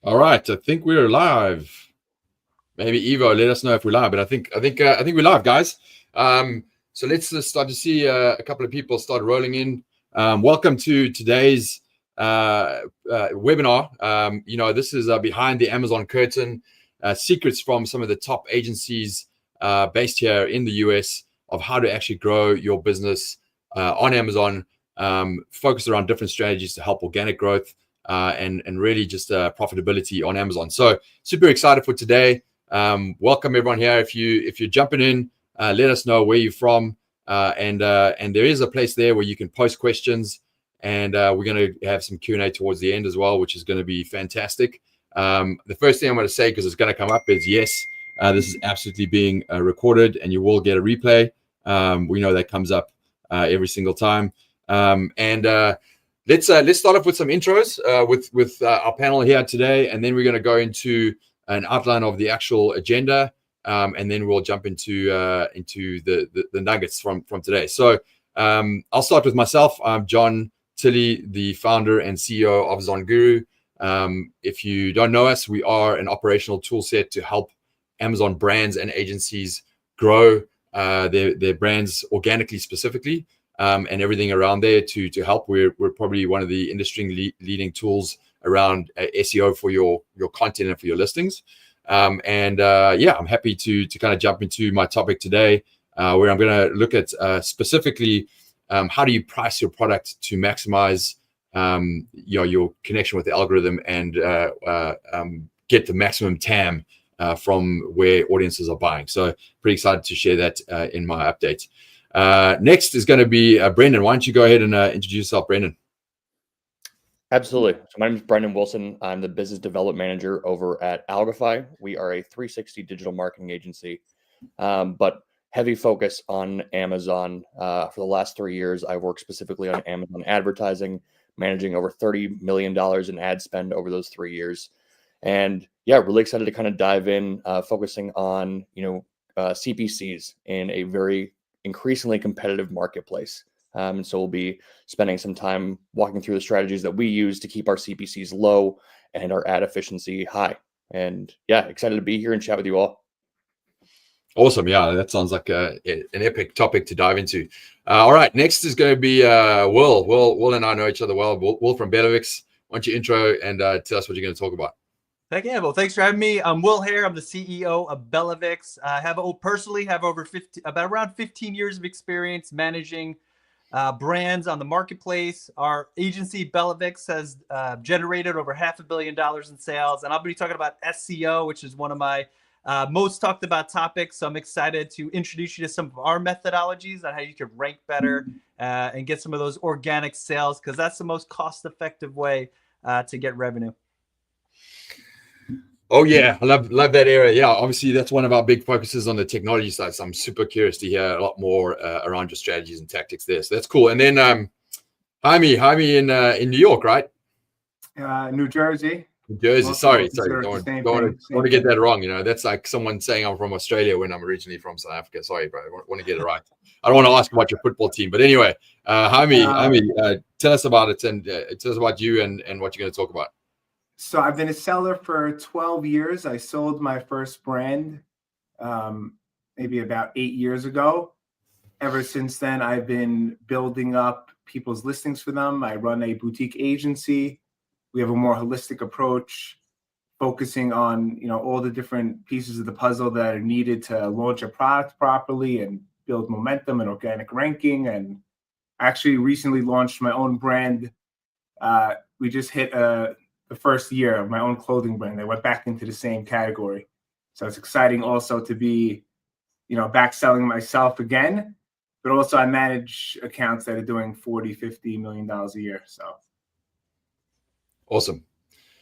All right, I think we're live. Maybe Evo, let us know if we're live. But I think we're live, guys. So let's start to see a couple of people start rolling in. Welcome to today's webinar. This is behind the Amazon curtain, secrets from some of the top agencies based here in the US of how to actually grow your business on Amazon, focused around different strategies to help organic growth. And really just profitability on Amazon. So super excited for today. Welcome everyone here. If you're jumping in, let us know where you're from, and there is a place there where you can post questions, and we're going to have some Q&A towards the end as well, which is going to be fantastic. The first thing I'm going to say, because it's going to come up, is yes, this is absolutely being recorded, and you will get a replay. We know that comes up every single time, Let's start off with some intros with our panel here today, and then we're going to go into an outline of the actual agenda, and then we'll jump into the nuggets from today. So I'll start with myself. I'm Jon Tilley, the founder and CEO of ZonGuru. If you don't know us, we are an operational tool set to help Amazon brands and agencies grow their brands organically, specifically. And everything around there to help. We're probably one of the industry leading tools around SEO for your content and for your listings. I'm happy to kind of jump into my topic today, where I'm going to look at specifically how do you price your product to maximize your connection with the algorithm and get the maximum TAM from where audiences are buying. So pretty excited to share that in my update. Next is going to be Brendan. Why don't you go ahead and introduce yourself, Brendan? Absolutely. So my name is Brendan Wilson. I'm the business development manager over at Algofy. We are a 360 digital marketing agency, but heavy focus on Amazon. For the last 3 years, I've worked specifically on Amazon advertising, managing over $30 million in ad spend over those 3 years. And yeah, really excited to kind of dive in, focusing on, CPCs in a very increasingly competitive marketplace. And so we'll be spending some time walking through the strategies that we use to keep our CPCs low and our ad efficiency high. And yeah, excited to be here and chat with you all. Awesome. Yeah, that sounds like an epic topic to dive into. All right, next is going to be Will. Will and I know each other well. Will from BellaVix. Why don't you intro and tell us what you're going to talk about? Heck yeah, well, thanks for having me. I'm Will Haire. I'm the CEO of BellaVix. I have around 15 years of experience managing brands on the marketplace. Our agency, BellaVix, has generated over $500 million in sales. And I'll be talking about SEO, which is one of my most talked about topics. So I'm excited to introduce you to some of our methodologies on how you can rank better and get some of those organic sales, because that's the most cost-effective way to get revenue. Oh yeah, I love that area. Yeah, obviously that's one of our big focuses on the technology side. So I'm super curious to hear a lot more around your strategies and tactics there. So that's cool. And then Jaime in New York, right? New Jersey. New Jersey. Sorry. Don't want to get that wrong. That's like someone saying I'm from Australia when I'm originally from South Africa. Sorry, bro. I want to get it right. I don't want to ask about your football team, but anyway, Jaime, tell us about it and tell us about you and what you're going to talk about. So I've been a seller for 12 years. I sold my first brand maybe about 8 years ago. Ever since then, I've been building up people's listings for them. I run a boutique agency. We have a more holistic approach, focusing on all the different pieces of the puzzle that are needed to launch a product properly and build momentum and organic ranking. And actually recently launched my own brand. We just hit the first year of my own clothing brand. I went back into the same category. So it's exciting also to be, back selling myself again, but also I manage accounts that are doing $40-50 million a year. So. Awesome.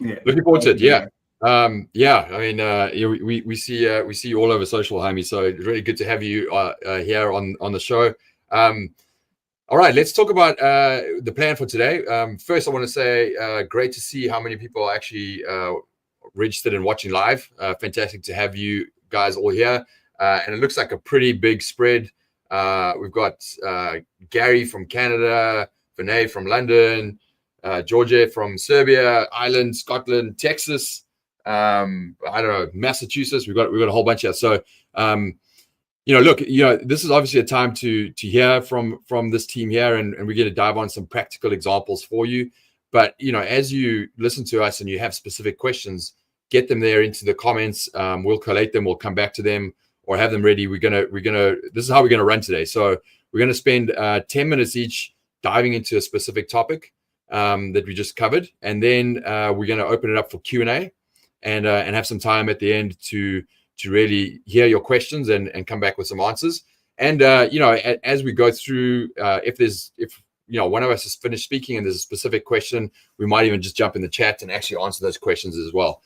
Yeah. Looking forward to it. Yeah. I mean, we see you all over social, Jaime. So it's really good to have you here on the show. All right, let's talk about the plan for today. First, I want to say great to see how many people are actually registered and watching live. Fantastic to have you guys all here. And it looks like a pretty big spread. We've got Gary from Canada, Vinay from London, Georgia from Serbia, Ireland, Scotland, Texas, I don't know, Massachusetts. We've got a whole bunch here. So look, this is obviously a time to hear from this team here, and we're going to dive on some practical examples for you. But as you listen to us and you have specific questions, get them there into the comments. We'll collate them. We'll come back to them or have them ready. This is how we're gonna run today. So we're gonna spend 10 minutes each diving into a specific topic that we just covered, and then we're gonna open it up for Q&A and have some time at the end to really hear your questions and come back with some answers. And as we go through, if one of us has finished speaking and there's a specific question, we might even just jump in the chat and actually answer those questions as well.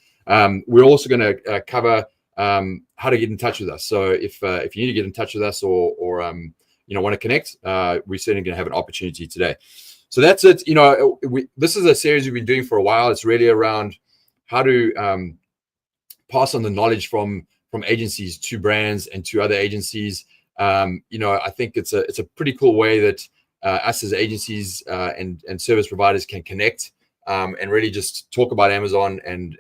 We're also going to cover how to get in touch with us. So if you need to get in touch with us or want to connect, we're certainly going to have an opportunity today. So that's it. This is a series we've been doing for a while. It's really around how to pass on the knowledge from agencies to brands and to other agencies. I think it's a pretty cool way that us as agencies and service providers can connect and really just talk about Amazon and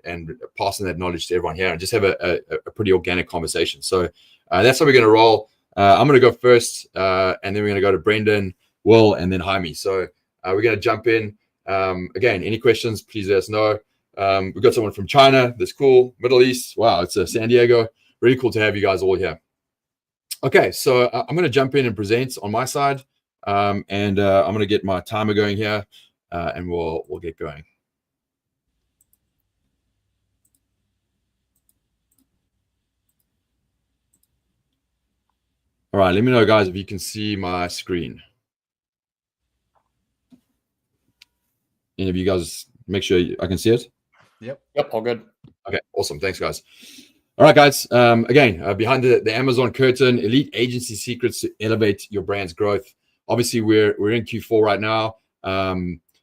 passing that knowledge to everyone here and just have a pretty organic conversation. So that's how we're going to roll. I'm going to go first, and then we're going to go to Brendan, Will, and then Jaime. So we're going to jump in. Again, any questions, please let us know. We've got someone from China. That's cool. Middle East. Wow, it's San Diego. Really cool to have you guys all here. Okay, so I'm going to jump in and present on my side, and I'm going to get my timer going here, and we'll get going. All right, let me know, guys, if you can see my screen. Any of you guys, make sure I can see it? Yep, all good. Okay, awesome. Thanks, guys. All right, guys. Again, behind the Amazon curtain, elite agency secrets to elevate your brand's growth. Obviously, we're in Q4 right now.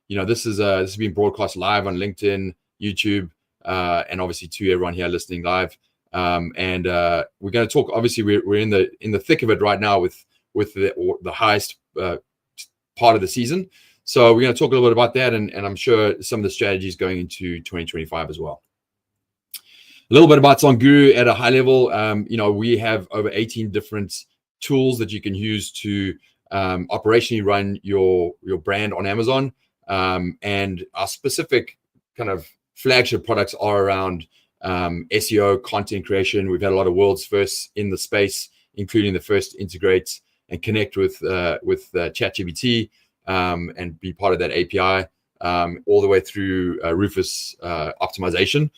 This is being broadcast live on LinkedIn, YouTube, and obviously to everyone here listening live. And we're going to talk. Obviously, we're in the thick of it right now with the highest part of the season. So we're going to talk a little bit about that, and I'm sure some of the strategies going into 2025 as well. A little bit about ZonGuru at a high level. We have over 18 different tools that you can use to operationally run your brand on Amazon. And our specific kind of flagship products are around SEO, content creation. We've had a lot of world's firsts in the space, including the first to integrate and connect with ChatGPT and be part of that API, all the way through Rufus optimization.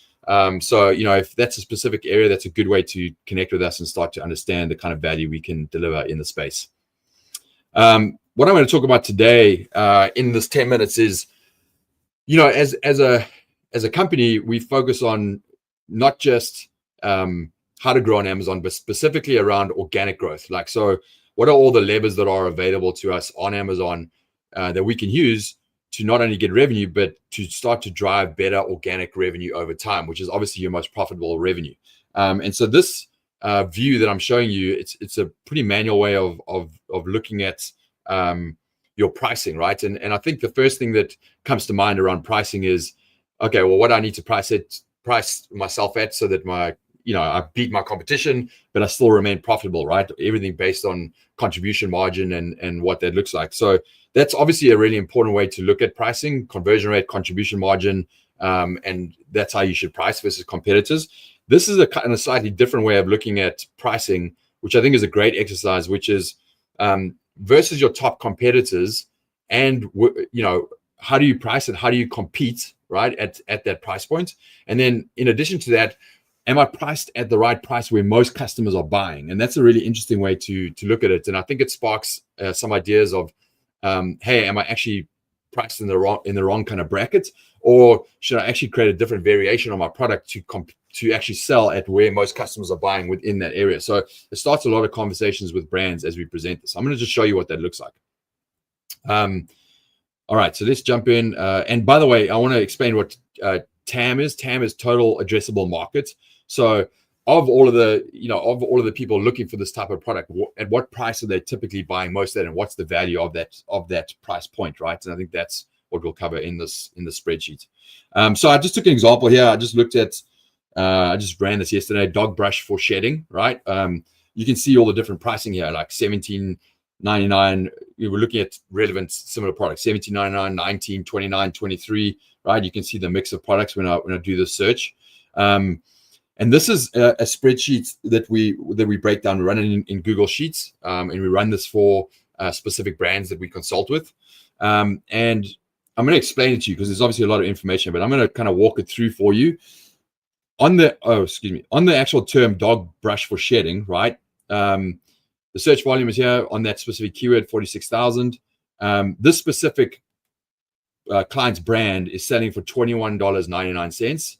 So if that's a specific area, that's a good way to connect with us and start to understand the kind of value we can deliver in the space. What I'm going to talk about today in this 10 minutes is, as a company, we focus on not just how to grow on Amazon, but specifically around organic growth. So what are all the levers that are available to us on Amazon that we can use to not only get revenue, but to start to drive better organic revenue over time, which is obviously your most profitable revenue. And so this view that I'm showing you, it's a pretty manual way of looking at your pricing, right? And I think the first thing that comes to mind around pricing is, okay, well, what do I need to price myself at so that I beat my competition, but I still remain profitable, right? Everything based on contribution margin and what that looks like. So that's obviously a really important way to look at pricing, conversion rate, contribution margin, and that's how you should price versus competitors. This is a slightly different way of looking at pricing, which I think is a great exercise, which is versus your top competitors, and how do you price it? How do you compete, right, at that price point? And then in addition to that, am I priced at the right price where most customers are buying? And that's a really interesting way to look at it. And I think it sparks some ideas of, hey, am I actually priced in the wrong kind of bracket, or should I actually create a different variation on my product to actually sell at where most customers are buying within that area? So it starts a lot of conversations with brands as we present this. I'm going to just show you what that looks like. All right, so let's jump in. And by the way, I want to explain what TAM is. TAM is total addressable market. So of all of the people looking for this type of product, at what price are they typically buying most at, and what's the value of that price point, right? And I think that's what we'll cover in the spreadsheet. So I just took an example here. I just looked at I just ran this yesterday. Dog brush for shedding, right? You can see all the different pricing here, like $17.99. We're looking at relevant similar products, $17.99, $19, $29, $23, right? You can see the mix of products when I do the search. And this is a spreadsheet that we break down. We run it in Google Sheets, and we run this for specific brands that we consult with. And I'm going to explain it to you because there's obviously a lot of information, but I'm going to kind of walk it through for you. On the actual term dog brush for shedding, right? The search volume is here on that specific keyword, 46,000. This specific client's brand is selling for $21.99.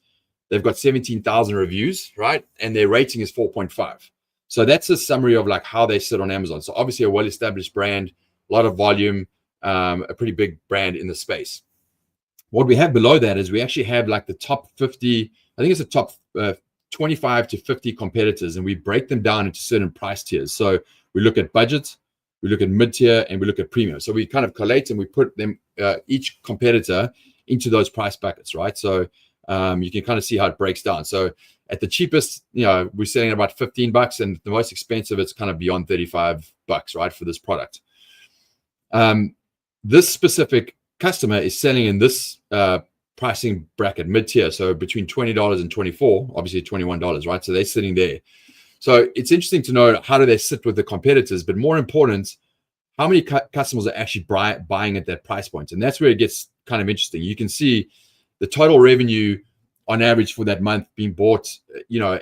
They've got 17,000 reviews, right? And their rating is 4.5. So that's a summary of like how they sit on Amazon. So obviously a well-established brand, a lot of volume, a pretty big brand in the space. What we have below that is we actually have like the top 50, I think it's the top 25 to 50 competitors, and we break them down into certain price tiers. So we look at budget, we look at mid-tier, and we look at premium. So we kind of collate and we put them, each competitor into those price buckets, right? So you can kind of see how it breaks down. So at the cheapest, we're selling at about $15, and the most expensive, it's kind of beyond $35, right, for this product. This specific customer is selling in this pricing bracket, mid-tier, so between $20 and $24, obviously $21, right? So they're sitting there. So it's interesting to know how do they sit with the competitors, but more important, how many customers are actually buying at that price point? And that's where it gets kind of interesting. You can see the total revenue on average for that month being bought,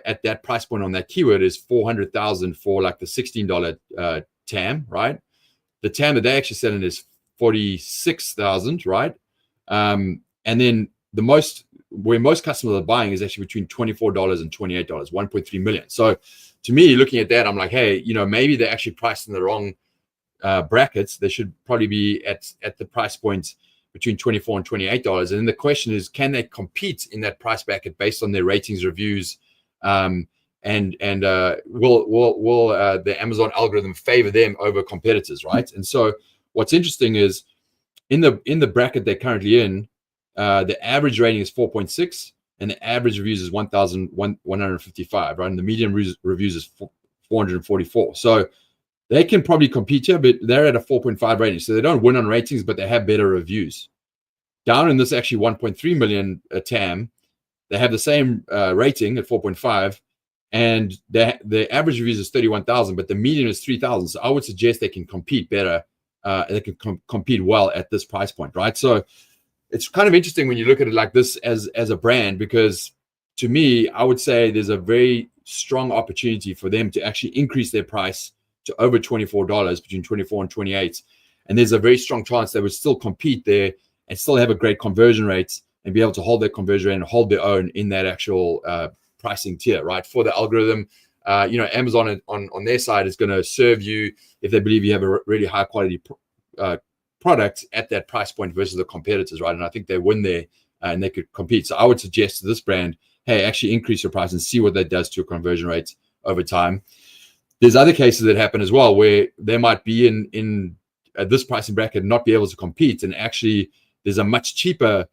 at that price point on that keyword is $400,000 for like the $16 TAM, right? The TAM that they actually selling is $46,000, right? And then where most customers are buying is actually between $24 and $28, 1.3 million. So to me, looking at that, I'm like, hey, maybe they're actually priced in the wrong brackets. They should probably be at the price point between $24 and $28. And then the question is, can they compete in that price bracket based on their ratings, reviews, and will the Amazon algorithm favor them over competitors, right? And so what's interesting is in the bracket they're currently in, the average rating is 4.6 and the average reviews is 1,155, right? And the median reviews is 444. So they can probably compete here, but they're at a 4.5 rating. So they don't win on ratings, but they have better reviews. Down in this actually 1.3 million TAM, they have the same rating at 4.5, and the average reviews is 31,000, but the median is 3,000. So I would suggest they can compete better. They can compete well at this price point, right? So it's kind of interesting when you look at it like this as a brand, because to me, I would say there's a very strong opportunity for them to actually increase their price to over $24, between 24 and 28. And there's a very strong chance they would still compete there and still have a great conversion rate and be able to hold their conversion rate and hold their own in that actual pricing tier, right? For the algorithm, Amazon on their side is going to serve you if they believe you have a really high quality product at that price point versus the competitors, right? And I think they win there and they could compete. So I would suggest to this brand, hey, actually increase your price and see what that does to your conversion rates over time. There's other cases that happen as well where they might be in this pricing bracket and not be able to compete, and actually there's a much cheaper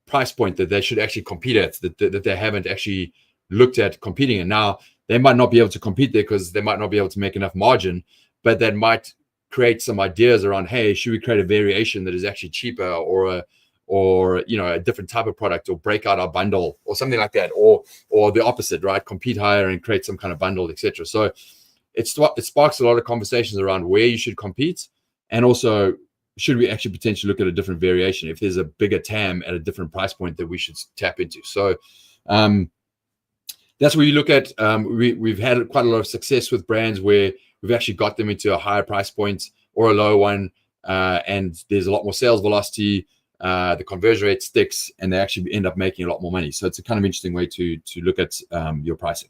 price point that they should actually compete at that they haven't actually looked at competing in. Now they might not be able to compete there because they might not be able to make enough margin, but that might create some ideas around, hey, should we create a variation that is actually cheaper, or a different type of product, or break out our bundle or something like that, or the opposite, right? Compete higher and create some kind of bundle, etc. So it sparks a lot of conversations around where you should compete, and also should we actually potentially look at a different variation if there's a bigger TAM at a different price point that we should tap into. So that's where you look at. We've had quite a lot of success with brands where we've actually got them into a higher price point or a lower one, and there's a lot more sales velocity. The conversion rate sticks, and they actually end up making a lot more money. So it's a kind of interesting way to look at your pricing.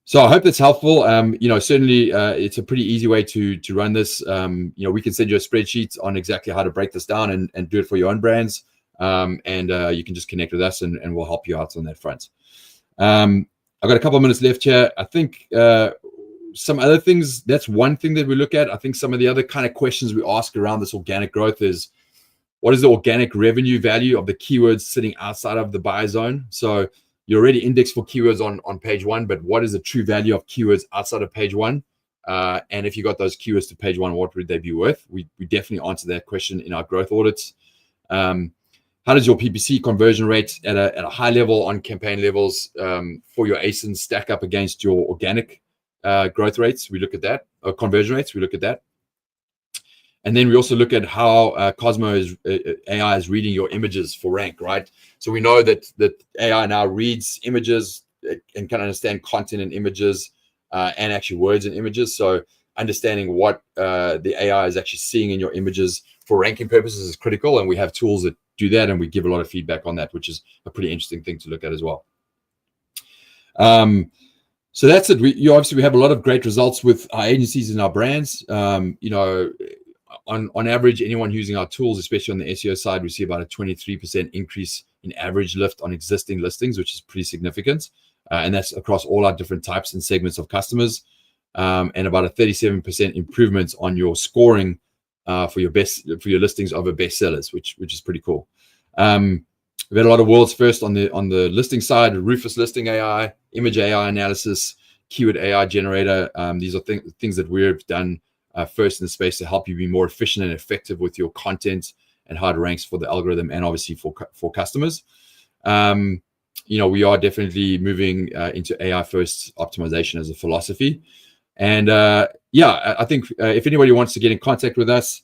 So I hope that's helpful. Certainly it's a pretty easy way to run this. We can send you a spreadsheet on exactly how to break this down and do it for your own brands. And you can just connect with us and we'll help you out on that front. I've got a couple of minutes left here. I think some other things, that's one thing that we look at. I think some of the other kind of questions we ask around this organic growth is, what is the organic revenue value of the keywords sitting outside of the buy zone? So you're already indexed for keywords on page 1, but what is the true value of keywords outside of page 1? And if you got those keywords to page 1, what would they be worth? We definitely answer that question in our growth audits. How does your PPC conversion rate at a high level on campaign levels for your ASINs stack up against your organic growth rates? We look at that, or conversion rates. We look at that. And then we also look at how Cosmo AI is reading your images for rank, right? So we know that AI now reads images and can understand content in images and actually words in images. So understanding what the AI is actually seeing in your images for ranking purposes is critical. And we have tools that do that, and we give a lot of feedback on that, which is a pretty interesting thing to look at as well. So that's it. Obviously we have a lot of great results with our agencies and our brands. On average, anyone using our tools, especially on the SEO side, we see about a 23% increase in average lift on existing listings, which is pretty significant. And that's across all our different types and segments of customers. And about a 37% improvement on your scoring for your listings over bestsellers, which is pretty cool. We've had a lot of world's first on the listing side: Rufus Listing AI, Image AI Analysis, Keyword AI Generator. These are things that we've done first in the space to help you be more efficient and effective with your content and how it ranks for the algorithm and obviously for customers. We are definitely moving into AI first optimization as a philosophy. And I think if anybody wants to get in contact with us,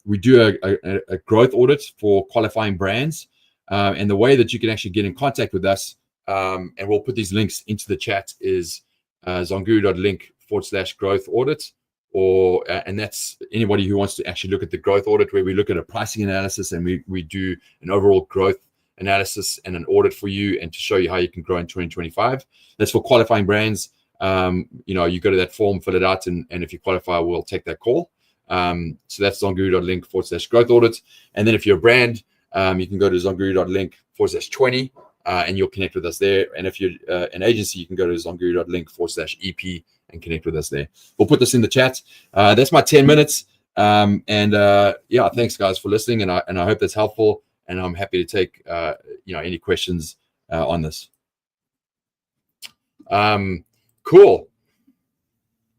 we do a growth audit for qualifying brands. And the way that you can actually get in contact with us, and we'll put these links into the chat, is zonguru.link/growth audit. And that's anybody who wants to actually look at the growth audit, where we look at a pricing analysis and we do an overall growth analysis and an audit for you, and to show you how you can grow in 2025. That's for qualifying brands. You go to that form, fill it out, and if you qualify, we'll take that call. So that's zonguru.link/growth audit. And then if you're a brand, you can go to zonguru.link/20, and you'll connect with us there. And if you're an agency, you can go to zonguru.link/EP and connect with us there. We'll put this in the chat. That's my 10 minutes. Thanks guys for listening, and I hope that's helpful. And I'm happy to take any questions on this. Cool.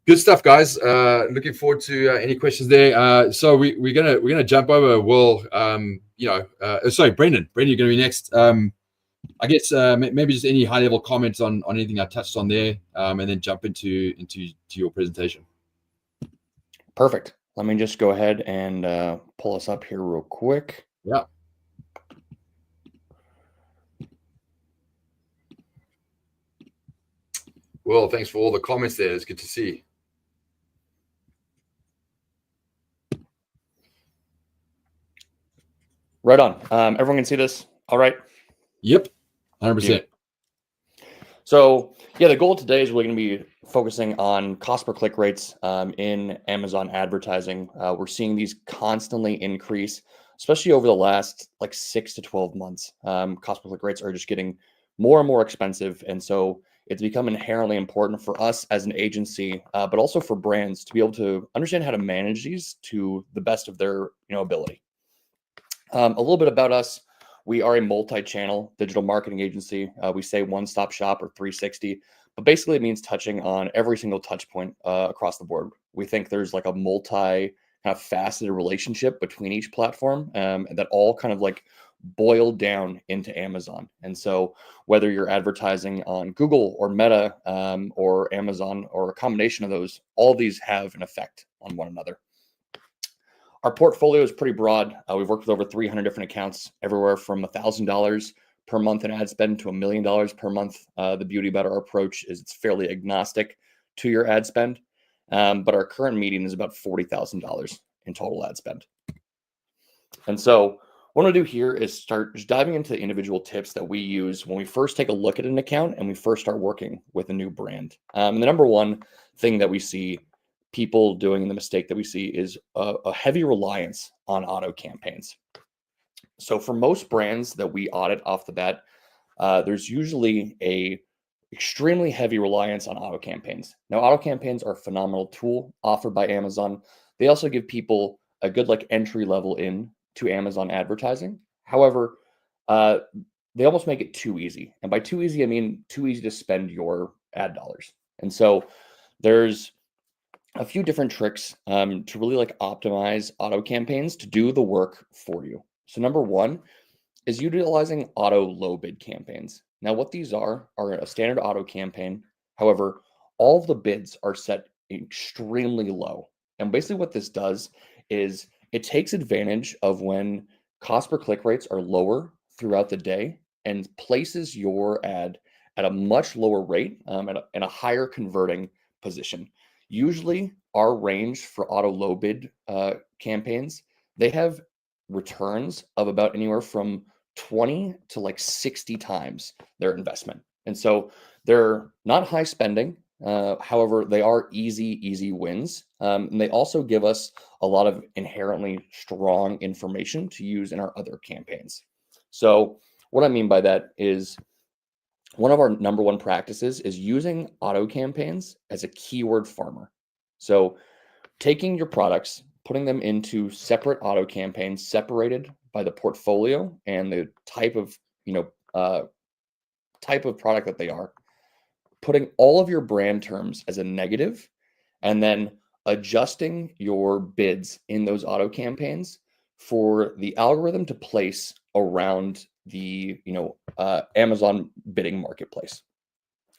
Good stuff, guys. Looking forward to any questions there. So we're gonna jump over. Will sorry, Brendan, you're gonna be next. I guess maybe just any high level comments on anything I touched on there, and then jump into your presentation. Perfect. Let me just go ahead and pull us up here real quick. Yeah. Well, thanks for all the comments there. It's good to see. Right on. Everyone can see this? All right. Yep. 100%. So the goal today is really going to be focusing on cost per click rates in Amazon advertising. We're seeing these constantly increase, especially over the last 6 to 12 months. Cost per click rates are just getting more and more expensive. And so it's become inherently important for us as an agency, but also for brands to be able to understand how to manage these to the best of their ability. A little bit about us. We are a multi-channel digital marketing agency. We say one-stop shop or 360, but basically it means touching on every single touch point across the board. We think there's a multi-faceted relationship between each platform, and that all kind of boil down into Amazon. And so whether you're advertising on Google or Meta or Amazon or a combination of those, all of these have an effect on one another. Our portfolio is pretty broad. We've worked with over 300 different accounts, everywhere from $1,000 per month in ad spend to $1 million per month. The beauty about our approach is it's fairly agnostic to your ad spend, but our current median is about $40,000 in total ad spend. And so what I'm going to do here is start just diving into the individual tips that we use when we first take a look at an account and we first start working with a new brand. And the number one thing that we see people doing, and the mistake that we see, is a heavy reliance on auto campaigns. So for most brands that we audit off the bat, there's usually a extremely heavy reliance on auto campaigns. Now, auto campaigns are a phenomenal tool offered by Amazon. They also give people a good entry level in to Amazon advertising. However, they almost make it too easy. And by too easy, I mean too easy to spend your ad dollars. And so there's a few different tricks to really like optimize auto campaigns to do the work for you. So number one is utilizing auto low bid campaigns. Now what these are a standard auto campaign. However, all of the bids are set extremely low. And basically what this does is it takes advantage of when cost per click rates are lower throughout the day and places your ad at a much lower rate in a higher converting position. Usually our range for auto low bid campaigns, they have returns of about anywhere from 20 to like 60 times their investment. And so they're not high spending. However, they are easy wins. And they also give us a lot of inherently strong information to use in our other campaigns. So what I mean by that is one of our number one practices is using auto campaigns as a keyword farmer. So taking your products, putting them into separate auto campaigns, separated by the portfolio and the type of, type of product that they are, putting all of your brand terms as a negative, and then adjusting your bids in those auto campaigns for the algorithm to place around the Amazon bidding marketplace.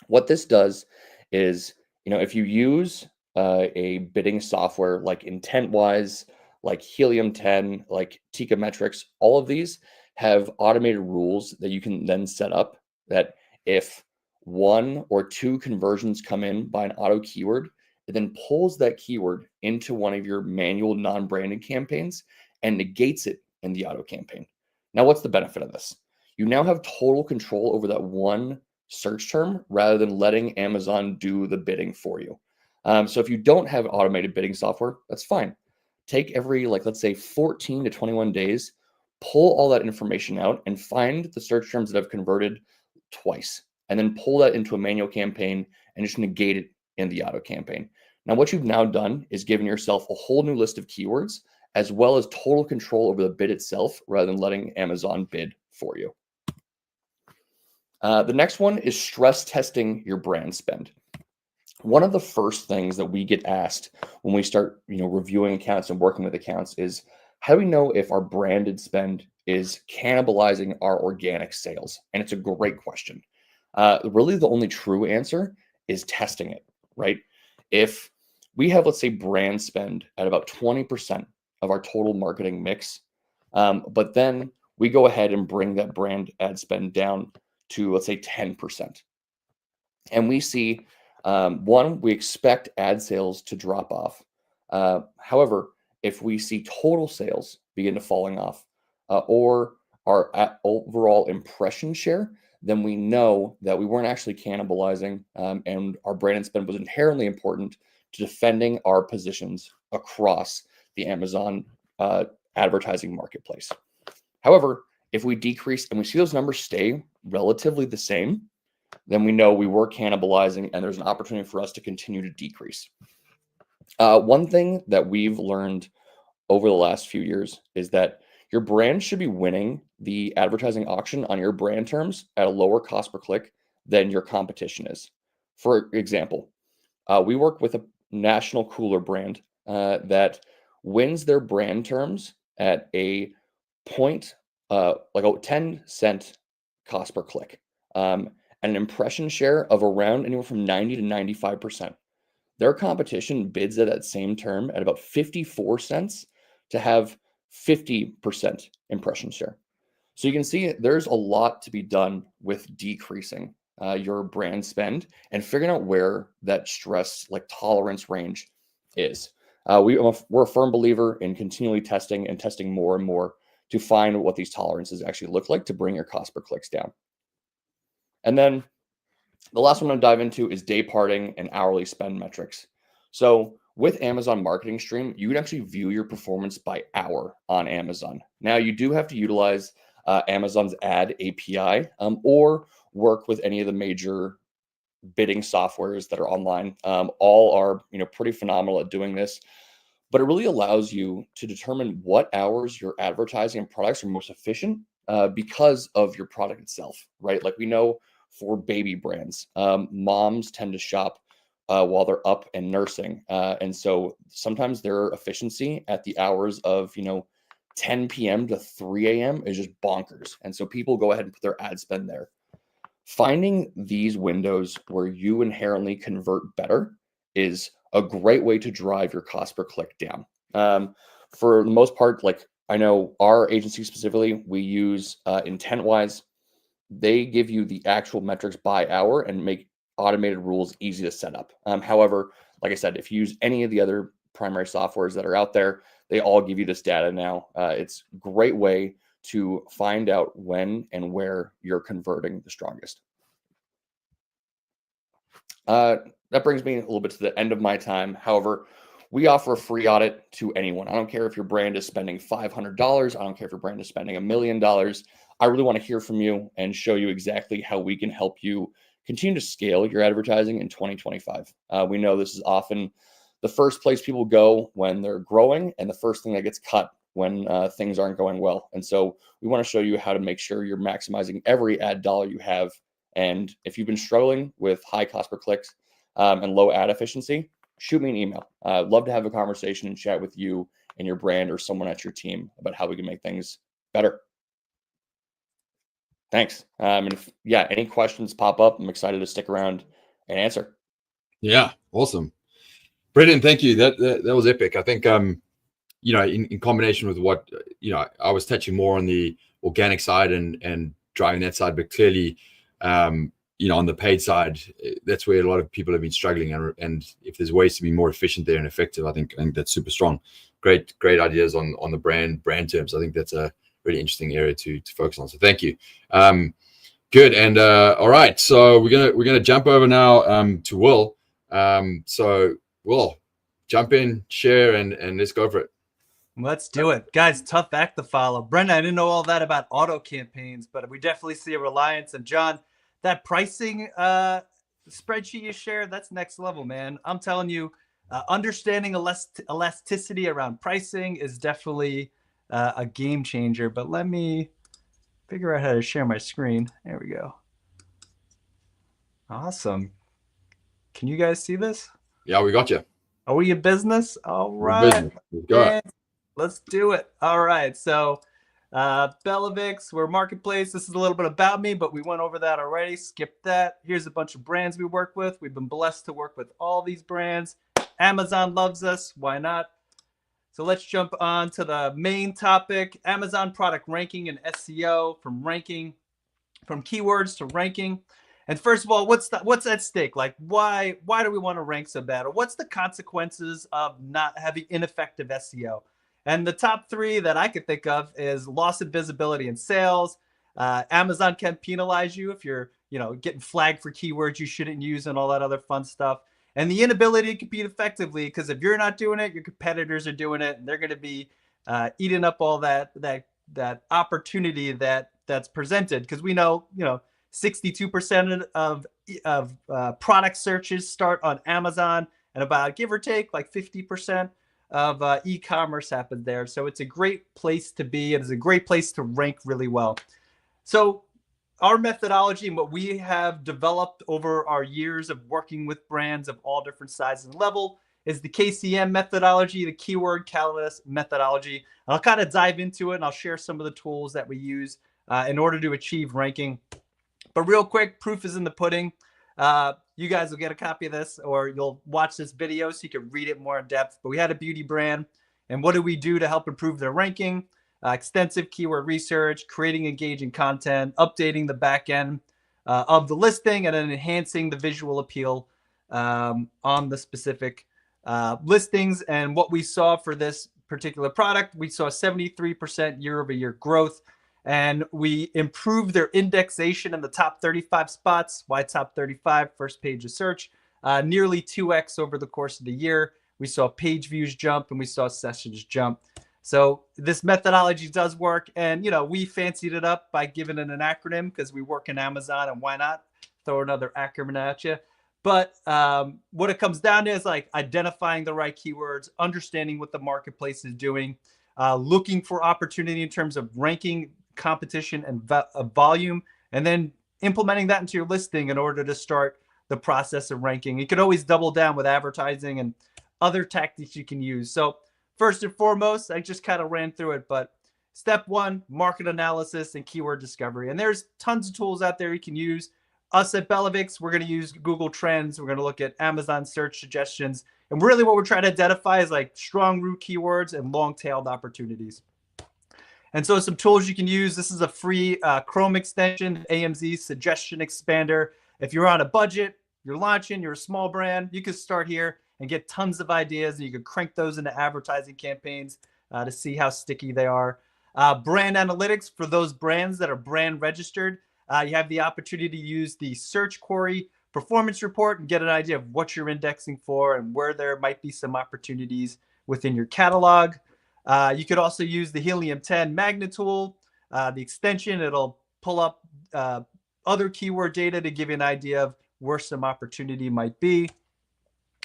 What this does is, if you use a bidding software like IntentWise, like Helium 10, like Metrics, all of these have automated rules that you can then set up that if 1 or 2 conversions come in by an auto keyword, it then pulls that keyword into one of your manual non-branded campaigns and negates it in the auto campaign. Now, what's the benefit of this? You now have total control over that one search term rather than letting Amazon do the bidding for you. So if you don't have automated bidding software, that's fine. Take every, let's say 14 to 21 days, pull all that information out and find the search terms that have converted twice, and then pull that into a manual campaign and just negate it in the auto campaign. Now, what you've now done is given yourself a whole new list of keywords, as well as total control over the bid itself, rather than letting Amazon bid for you. The next one is stress testing your brand spend. One of the first things that we get asked when we start, reviewing accounts and working with accounts is, how do we know if our branded spend is cannibalizing our organic sales? And it's a great question. Really, the only true answer is testing it, right? If we have, let's say, brand spend at about 20% of our total marketing mix, but then we go ahead and bring that brand ad spend down to, let's say, 10%. And we see, we expect ad sales to drop off. However, if we see total sales begin to falling off, or our overall impression share, then we know that we weren't actually cannibalizing, and our brand spend was inherently important to defending our positions across the Amazon advertising marketplace. However, if we decrease and we see those numbers stay relatively the same, then we know we were cannibalizing and there's an opportunity for us to continue to decrease. One thing that we've learned over the last few years is that your brand should be winning the advertising auction on your brand terms at a lower cost per click than your competition is. For example, we work with a national cooler brand that wins their brand terms at a point, like a 10-cent cost per click, and an impression share of around anywhere from 90 to 95%. Their competition bids at that same term at about 54 cents to have 50% impression share. So you can see there's a lot to be done with decreasing your brand spend and figuring out where that stress tolerance range is. We're a firm believer in continually testing and testing more and more to find what these tolerances actually look like to bring your cost per clicks down. And then the last one I'm going to dive into is day parting and hourly spend metrics. So with Amazon Marketing Stream, you can actually view your performance by hour on Amazon. Now, you do have to utilize Amazon's ad API or work with any of the major bidding softwares that are online. All are pretty phenomenal at doing this. but it really allows you to determine what hours your advertising and products are most efficient because of your product itself, right? Like we know for baby brands, moms tend to shop while they're up and nursing. And so sometimes their efficiency at the hours of, 10 p.m. to 3 a.m. is just bonkers. And so people go ahead and put their ad spend there. Finding these windows where you inherently convert better is a great way to drive your cost per click down. For the most part, like I know our agency specifically, we use IntentWise. They give you the actual metrics by hour and make automated rules easy to set up. However, like I said, if you use any of the other primary softwares that are out there, they all give you this data now. It's a great way to find out when and where you're converting the strongest. That brings me a little bit to the end of my time. However, we offer a free audit to anyone. I don't care if your brand is spending $500. I don't care if your brand is spending $1 million. I really want to hear from you and show you exactly how we can help you continue to scale your advertising in 2025. We know this is often the first place people go when they're growing and the first thing that gets cut when things aren't going well. And so we want to show you how to make sure you're maximizing every ad dollar you have. And if you've been struggling with high cost per clicks and low ad efficiency, shoot me an email. I'd love to have a conversation and chat with you and your brand or someone at your team about how we can make things better. Thanks. And if, any questions pop up, I'm excited to stick around and answer. Yeah, awesome. Brendan, thank you. That was epic. I think, in combination with what, I was touching more on the organic side and driving that side, but clearly, on the paid side, that's where a lot of people have been struggling. And if there's ways to be more efficient there and effective, I think that's super strong. Great ideas on the brand terms. I think that's a really interesting area to focus on. So thank you. Good. And all right. So we're gonna jump over now to Will. So Will, jump in, share, and let's go for it. Let's do it. Guys, tough act to follow. Brendan, I didn't know all that about auto campaigns, but we definitely see a reliance. And John, that pricing spreadsheet you shared, that's next level, man. I'm telling you, understanding elasticity around pricing is definitely a game changer. But let me figure out how to share my screen. There we go. Awesome. Can you guys see this? Yeah, we got you. Are we in business? All right. Let's do it. All right. So BellaVix, we're a marketplace. This is a little bit about me, but we went over that already. Skip that. Here's a bunch of brands we work with. We've been blessed to work with all these brands. Amazon loves us. Why not? So let's jump on to the main topic. Amazon product ranking and SEO, from keywords to ranking. And first of all, what's at stake? Like, why do we want to rank so bad? Or what's the consequences of not having ineffective SEO? And the top three that I could think of is loss of visibility in sales. Amazon can penalize you if you're, getting flagged for keywords you shouldn't use and all that other fun stuff. And the inability to compete effectively, because if you're not doing it, your competitors are doing it, and they're going to be eating up all that opportunity that's presented. Because we know, 62% of product searches start on Amazon, and about, give or take, like 50% of e-commerce happens there. So it's a great place to be. It is a great place to rank really well. So our methodology and what we have developed over our years of working with brands of all different sizes and level is the KCM methodology, the keyword catalyst methodology. And I'll kind of dive into it, and I'll share some of the tools that we use in order to achieve ranking. But real quick, proof is in the pudding. You guys will get a copy of this, or you'll watch this video so you can read it more in depth. But we had a beauty brand, and what do we do to help improve their ranking? Extensive keyword research, creating engaging content, updating the back end of the listing, and then enhancing the visual appeal on the specific listings. And what we saw for this particular product, we saw 73% year-over-year growth. And we improved their indexation in the top 35 spots. Why top 35? First page of search. Nearly 2x over the course of the year. We saw page views jump, and we saw sessions jump. So this methodology does work. And, we fancied it up by giving it an acronym because we work in Amazon, and why not throw another acronym at you? But what it comes down to is like identifying the right keywords, understanding what the marketplace is doing, looking for opportunity in terms of ranking, competition, and volume, and then implementing that into your listing in order to start the process of ranking. You could always double down with advertising and other tactics you can use. So first and foremost, I just kind of ran through it, but step one, market analysis and keyword discovery. And there's tons of tools out there you can use. Us at BellaVix, we're going to use Google Trends. We're going to look at Amazon search suggestions. And really what we're trying to identify is like strong root keywords and long-tailed opportunities. And so some tools you can use. This is a free Chrome extension, AMZ Suggestion Expander. If you're on a budget, you're launching, you're a small brand, you can start here and get tons of ideas. And you can crank those into advertising campaigns to see how sticky they are. Brand analytics for those brands that are brand registered. You have the opportunity to use the search query performance report and get an idea of what you're indexing for and where there might be some opportunities within your catalog. You could also use the Helium 10 magnet tool, the extension. It'll pull up other keyword data to give you an idea of where some opportunity might be.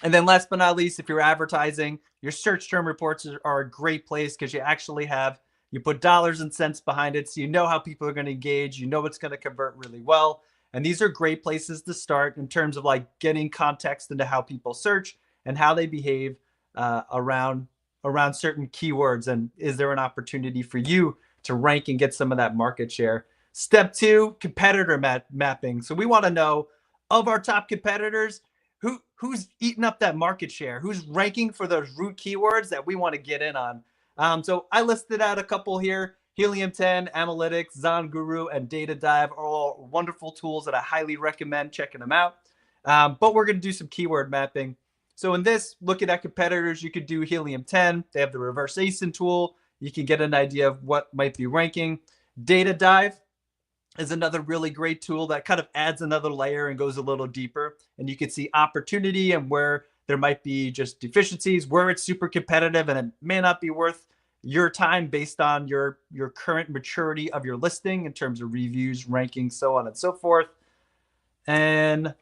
And then last but not least, if you're advertising, your search term reports are a great place because you actually have, you put dollars and cents behind it. So you know how people are going to engage. You know it's going to convert really well. And these are great places to start in terms of like getting context into how people search and how they behave around certain keywords. And is there an opportunity for you to rank and get some of that market share? Step two, competitor mapping. So we want to know of our top competitors, who's eating up that market share, who's ranking for those root keywords that we want to get in on. So I listed out a couple here. Helium 10, Analytics, ZonGuru, and Data Dive are all wonderful tools that I highly recommend checking them out. But we're going to do some keyword mapping. So in this, looking at competitors, you could do Helium 10. They have the reverse ASIN tool. You can get an idea of what might be ranking. Data Dive is another really great tool that kind of adds another layer and goes a little deeper. And you can see opportunity and where there might be just deficiencies, where it's super competitive and it may not be worth your time based on your current maturity of your listing in terms of reviews, rankings, so on and so forth. And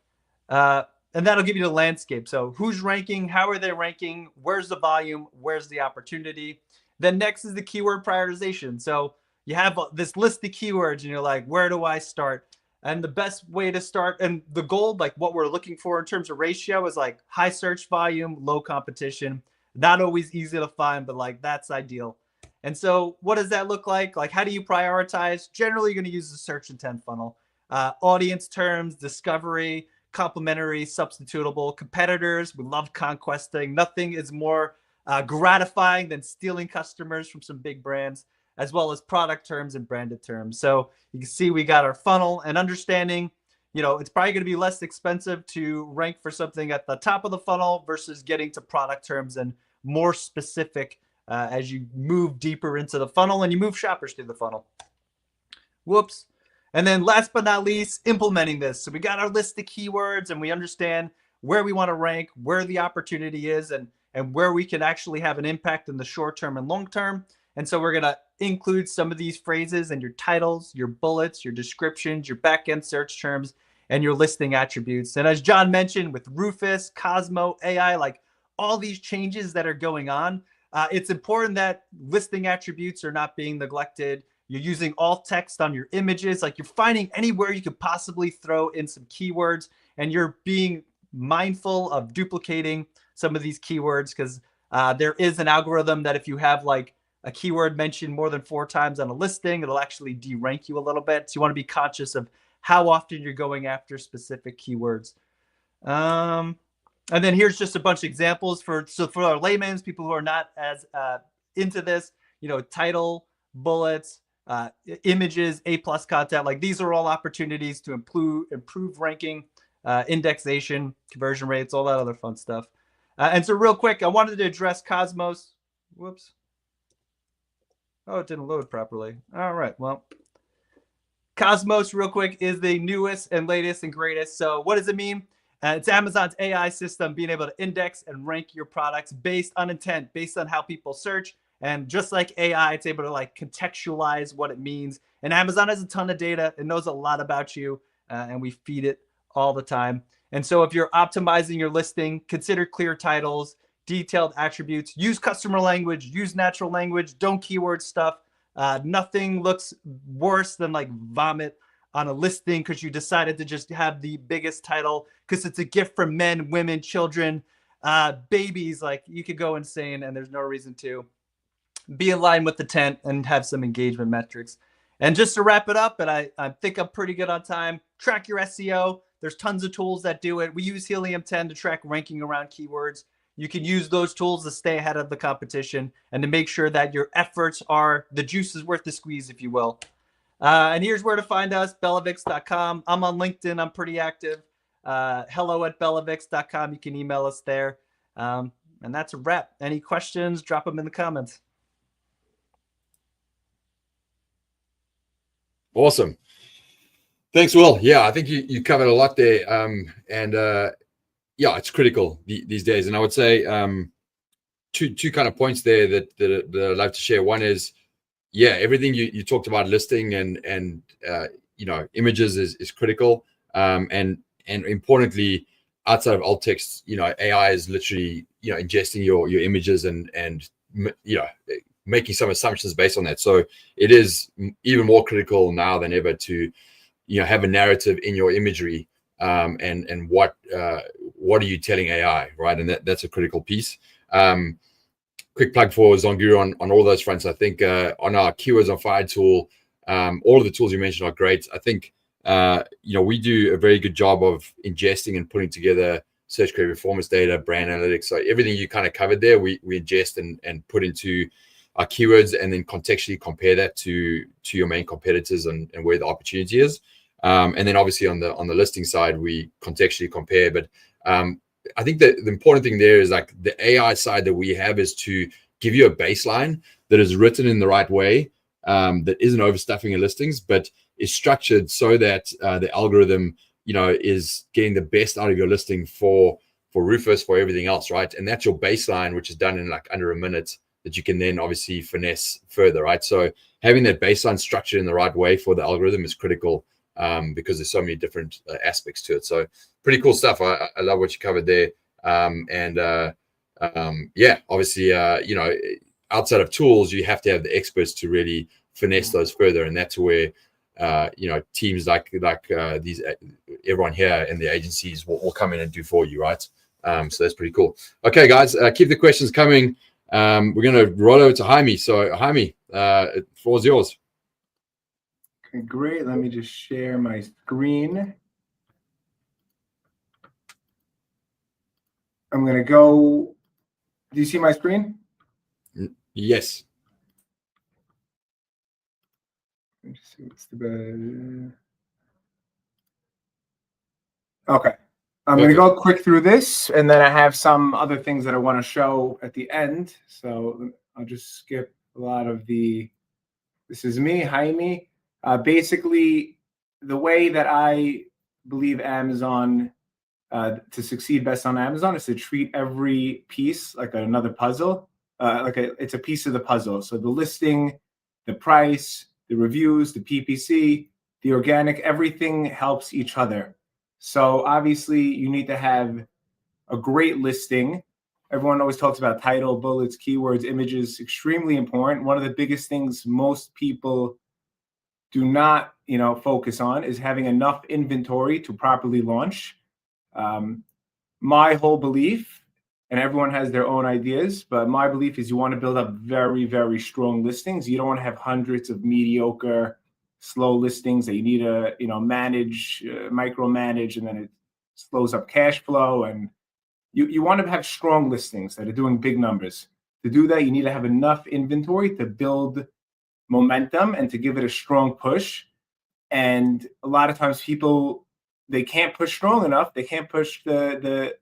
that'll give you the landscape. So who's ranking? How are they ranking? Where's the volume? Where's the opportunity? Then next is the keyword prioritization. So you have this list of keywords and you're like, where do I start? And the best way to start, and the goal, like what we're looking for in terms of ratio, is like high search volume, low competition. Not always easy to find, but like that's ideal. And so what does that look like? Like, how do you prioritize? Generally, you're going to use the search intent funnel. Audience terms, discovery, complementary, substitutable, competitors. We love conquesting. Nothing is more gratifying than stealing customers from some big brands, as well as product terms and branded terms. So you can see we got our funnel and understanding, you know, it's probably going to be less expensive to rank for something at the top of the funnel versus getting to product terms and more specific as you move deeper into the funnel and you move shoppers through the funnel. Whoops. And then last but not least, implementing this. So we got our list of keywords and we understand where we want to rank, where the opportunity is, and where we can actually have an impact in the short term and long term. And so we're going to include some of these phrases in your titles, your bullets, your descriptions, your backend search terms, and your listing attributes. And as John mentioned, with Rufus, Cosmo, AI, like all these changes that are going on, it's important that listing attributes are not being neglected. You're using alt text on your images. Like you're finding anywhere you could possibly throw in some keywords, and you're being mindful of duplicating some of these keywords because there is an algorithm that if you have like a keyword mentioned more than 4 times on a listing, it'll actually de-rank you a little bit. So you want to be conscious of how often you're going after specific keywords. And then here's just a bunch of examples for our layman's, people who are not as into this, you know, title, bullets, images, A+ content, like these are all opportunities to improve ranking, indexation, conversion rates, all that other fun stuff. And so real quick, I wanted to address Cosmos. Whoops. Oh, it didn't load properly. All right, well, Cosmos, real quick, is the newest and latest and greatest. So what does it mean? It's Amazon's AI system being able to index and rank your products based on intent, based on how people search. And just like AI, it's able to like contextualize what it means. And Amazon has a ton of data. It knows a lot about you, and we feed it all the time. And so if you're optimizing your listing, consider clear titles, detailed attributes, use customer language, use natural language, don't keyword stuff. Nothing looks worse than like vomit on a listing because you decided to just have the biggest title because it's a gift for men, women, children, babies. Like, you could go insane and there's no reason to. Be in line with the tent and have some engagement metrics. And just to wrap it up, and I think I'm pretty good on time, track your SEO. There's tons of tools that do it. We use Helium 10 to track ranking around keywords. You can use those tools to stay ahead of the competition and to make sure that your efforts are, the juice is worth the squeeze, if you will. And here's where to find us, BellaVix.com. I'm on LinkedIn. I'm pretty active. hello@BellaVix.com. You can email us there. And that's a wrap. Any questions, drop them in the comments. Awesome. Thanks, Will. Yeah, I think you covered a lot there. Yeah, it's critical these days. And I would say two kind of points there that I'd like to share. One is, yeah, everything you talked about, listing and images is critical. And importantly, outside of alt text, AI is literally ingesting your images and making some assumptions based on that. So it is even more critical now than ever to have a narrative in your imagery, and what are you telling AI, right? And that's a critical piece. Quick plug for ZonGuru on all those fronts. I think on our Keywords on Fire tool, all of the tools you mentioned are great. I think we do a very good job of ingesting and putting together search query performance data, brand analytics. So everything you kind of covered there, we ingest and put into our keywords, and then contextually compare that to your main competitors and where the opportunity is. And then obviously on the listing side, we contextually compare. But I think that the important thing there is like the AI side that we have is to give you a baseline that is written in the right way, that isn't overstuffing your listings, but is structured so that the algorithm, is getting the best out of your listing for Rufus, for everything else, right? And that's your baseline, which is done in like under a minute, that you can then obviously finesse further, right? So having that baseline structured in the right way for the algorithm is critical, because there's so many different aspects to it. So pretty cool stuff. I love what you covered there. Yeah, obviously, outside of tools, you have to have the experts to really finesse those further. And that's where, teams like these, everyone here in the agencies will come in and do for you, right? So that's pretty cool. Okay, guys, keep the questions coming. We're going to roll over to Jaime. So Jaime, the floor is yours. Okay, great. Let me just share my screen. I'm going to go. Do you see my screen? Yes. Let me just see what's the best. Okay. I'm going to go quick through this, and then I have some other things that I want to show at the end. So I'll just skip a lot of the. This is me, Jaime. Basically, the way that I believe Amazon to succeed best on Amazon is to treat every piece like another puzzle. It's a piece of the puzzle. So the listing, the price, the reviews, the PPC, the organic, everything helps each other. So obviously you need to have a great listing. Everyone always talks about title, bullets, keywords, images, extremely important. One of the biggest things most people do not, focus on is having enough inventory to properly launch. My whole belief, and everyone has their own ideas, but my belief is you want to build up very, very strong listings. You don't want to have hundreds of mediocre, slow listings that you need to, manage, micromanage, and then it slows up cash flow. And you want to have strong listings that are doing big numbers. To do that, you need to have enough inventory to build momentum and to give it a strong push. And a lot of times people, they can't push strong enough. They can't push the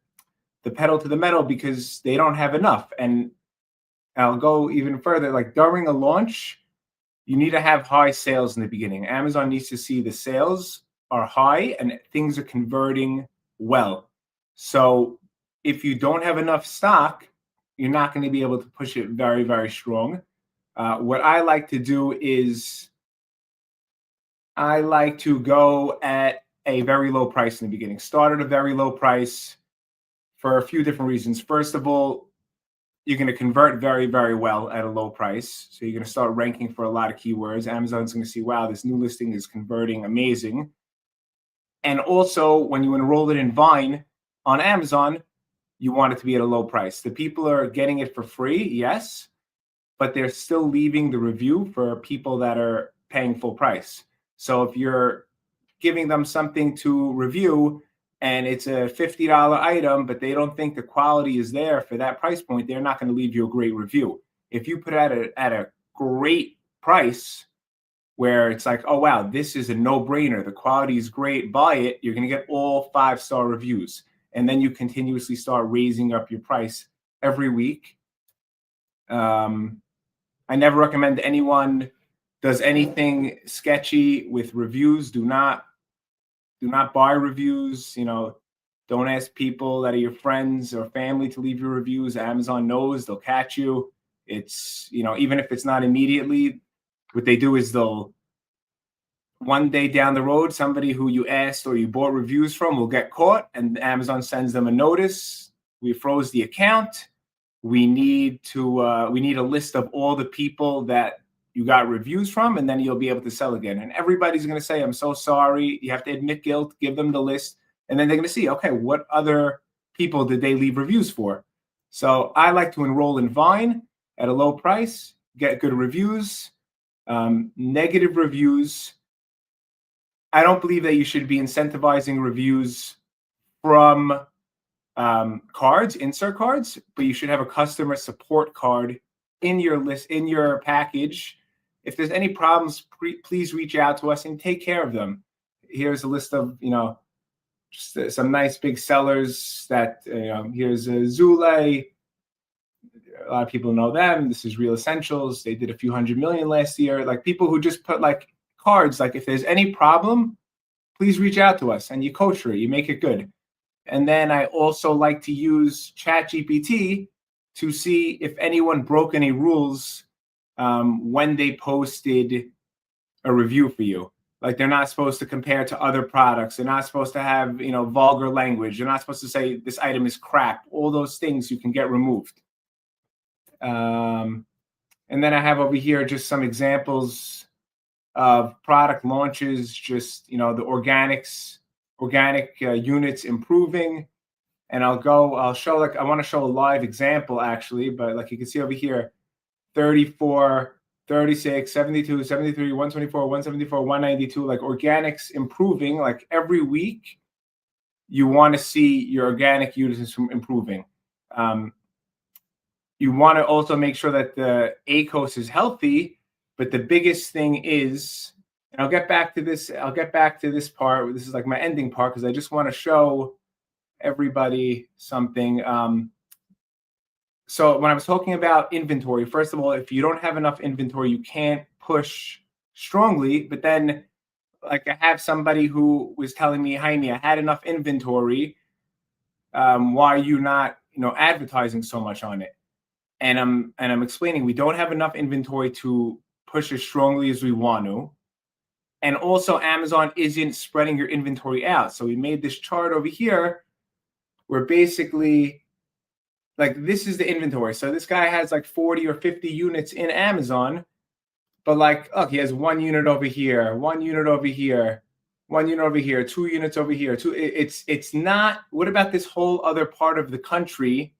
pedal to the metal because they don't have enough. And I'll go even further. Like during a launch, you need to have high sales in the beginning. Amazon needs to see the sales are high and things are converting well. So if you don't have enough stock, you're not going to be able to push it very, very strong. What I like to do is I like to go at a very low price in the beginning. Start at a very low price for a few different reasons. First of all, you're going to convert very, very well at a low price. So you're going to start ranking for a lot of keywords. Amazon's going to see, wow, this new listing is converting amazing. And also, when you enroll it in Vine on Amazon, you want it to be at a low price. The people are getting it for free, yes, but they're still leaving the review for people that are paying full price. So if you're giving them something to review and it's a $50 item, but they don't think the quality is there for that price point, they're not going to leave you a great review. If you put it at a great price where it's like, oh, wow, this is a no-brainer, the quality is great, buy it, you're going to get all 5-star reviews. And then you continuously start raising up your price every week. I never recommend anyone does anything sketchy with reviews. Do not buy reviews. Don't ask people that are your friends or family to leave your reviews. Amazon knows, they'll catch you. It's, even if it's not immediately, what they do is they'll, one day down the road, somebody who you asked or you bought reviews from will get caught, and Amazon sends them a notice. We froze the account. We need a list of all the people that you got reviews from, and then you'll be able to sell again. And everybody's going to say, I'm so sorry. You have to admit guilt, give them the list. And then they're going to see, okay, what other people did they leave reviews for? So I like to enroll in Vine at a low price, get good reviews, negative reviews. I don't believe that you should be incentivizing reviews from cards, insert cards, but you should have a customer support card in your list, in your package. If there's any problems, please reach out to us and take care of them. Here's a list of, just some nice big sellers that, here's Zule. A lot of people know them. This is Real Essentials. They did a few $100 million last year. Like people who just put like cards, like if there's any problem, please reach out to us and you coach her, you make it good. And then I also like to use ChatGPT to see if anyone broke any rules when they posted a review for you. Like they're not supposed to compare to other products. They're not supposed to have, vulgar language. They're not supposed to say this item is crap. All those things you can get removed. And then I have over here just some examples of product launches, just, the organic units improving. And I'll show, I want to show a live example actually, but like you can see over here, 34, 36, 72, 73, 124, 174, 192, like organics improving. Like every week, you want to see your organic units improving. You want to also make sure that the ACOS is healthy, but the biggest thing is, and I'll get back to this part. This is like my ending part because I just want to show everybody something. So when I was talking about inventory, first of all, if you don't have enough inventory, you can't push strongly. But then, like I have somebody who was telling me, Jaime, I had enough inventory. Why are you not, advertising so much on it? And I'm explaining we don't have enough inventory to push as strongly as we want to. And also Amazon isn't spreading your inventory out. So we made this chart over here where basically, like this is the inventory. So this guy has like 40 or 50 units in Amazon, but like, he has 1 unit over here, 1 unit over here, 1 unit over here, 2 units over here. It's not, what about this whole other part of the country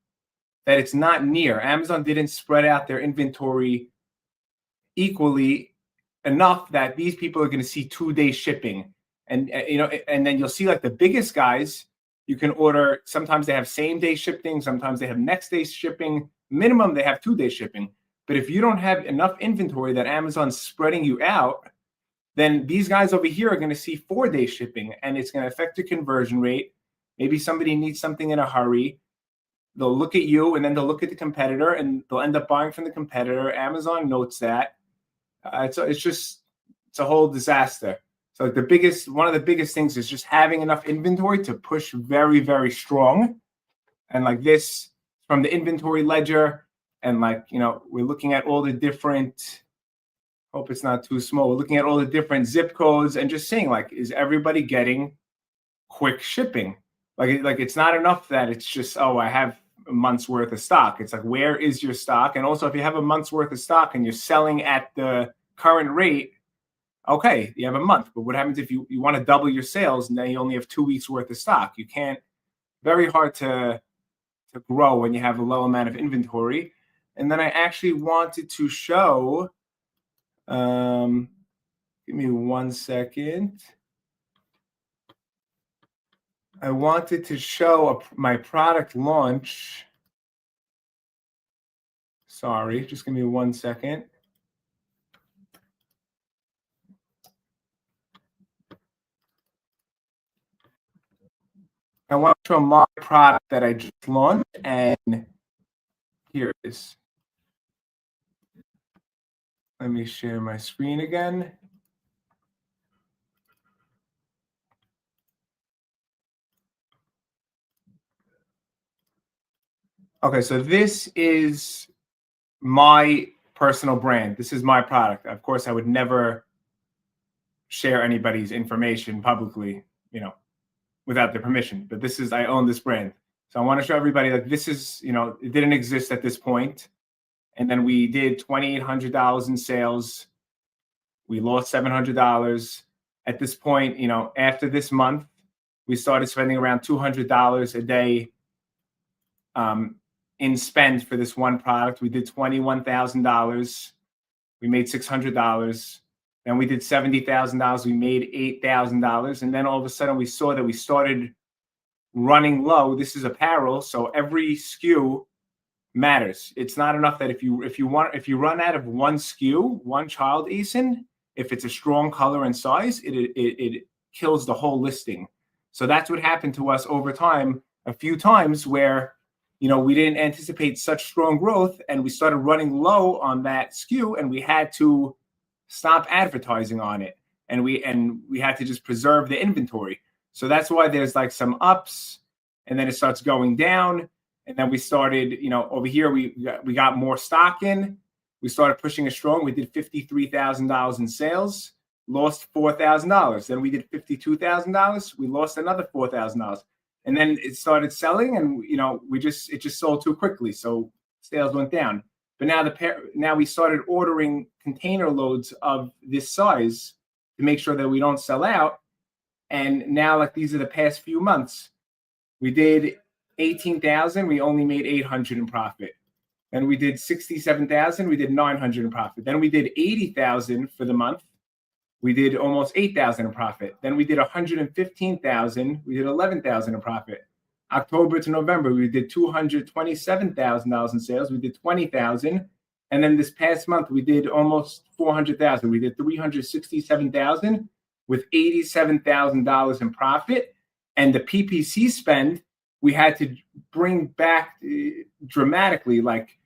that it's not near? Amazon didn't spread out their inventory equally enough that these people are going to see 2-day shipping. And, and then you'll see like the biggest guys, you can order, sometimes they have same-day shipping, sometimes they have next-day shipping. Minimum, they have 2-day shipping. But if you don't have enough inventory that Amazon's spreading you out, then these guys over here are going to see 4-day shipping, and it's going to affect the conversion rate. Maybe somebody needs something in a hurry. They'll look at you, and then they'll look at the competitor, and they'll end up buying from the competitor. Amazon notes that. It's a whole disaster. So one of the biggest things is just having enough inventory to push very, very strong. And like this from the inventory ledger. And like, we're looking at all the different, hope it's not too small. We're looking at all the different zip codes and just seeing like, is everybody getting quick shipping. Like it's not enough that it's just, oh, I have a month's worth of stock. It's like, where is your stock? And also, if you have a month's worth of stock and you're selling at the current rate, okay, you have a month. But what happens if you want to double your sales and then you only have 2 weeks worth of stock? You can't. Very hard to grow when you have a low amount of inventory. And then I actually wanted to show, give me 1 second. I wanted to show my product launch. Sorry, just give me 1 second. I want to show my product that I just launched, and here it is. Let me share my screen again. Okay, so this is my personal brand. This is my product. Of course, I would never share anybody's information publicly, without their permission. But this is, I own this brand. So I want to show everybody that this is, it didn't exist at this point. And then we did $2,800 in sales. We lost $700. At this point, after this month, we started spending around $200 a day in spend for this one product. We did $21,000. We made $600. Then we did $70,000. We made $8,000. And then all of a sudden we saw that we started running low. This is apparel, so every SKU matters. It's not enough that if you run out of one SKU, one child ASIN, if it's a strong color and size, it kills the whole listing. So that's what happened to us over time, a few times where we didn't anticipate such strong growth, and we started running low on that SKU, and we had to stop advertising on it, and we had to just preserve the inventory. So that's why there's like some ups, and then it starts going down, and then we started, over here we got more stock in. We started pushing it strong. We did $53,000 in sales, lost $4,000. Then we did $52,000. We lost another $4,000. And then it started selling, and it just sold too quickly, so sales went down. But now we started ordering container loads of this size to make sure that we don't sell out. And now, like, these are the past few months. We did 18,000. We only made 800 in profit. Then we did 67,000. We did 900 in profit. Then we did 80,000 for the month. We did almost 8,000 in profit. Then we did 115,000. We did 11,000 in profit. October to November, we did $227,000 in sales. We did 20,000. And then this past month, we did almost 400,000. We did 367,000 with $87,000 in profit. And the PPC spend, we had to bring back dramatically. Like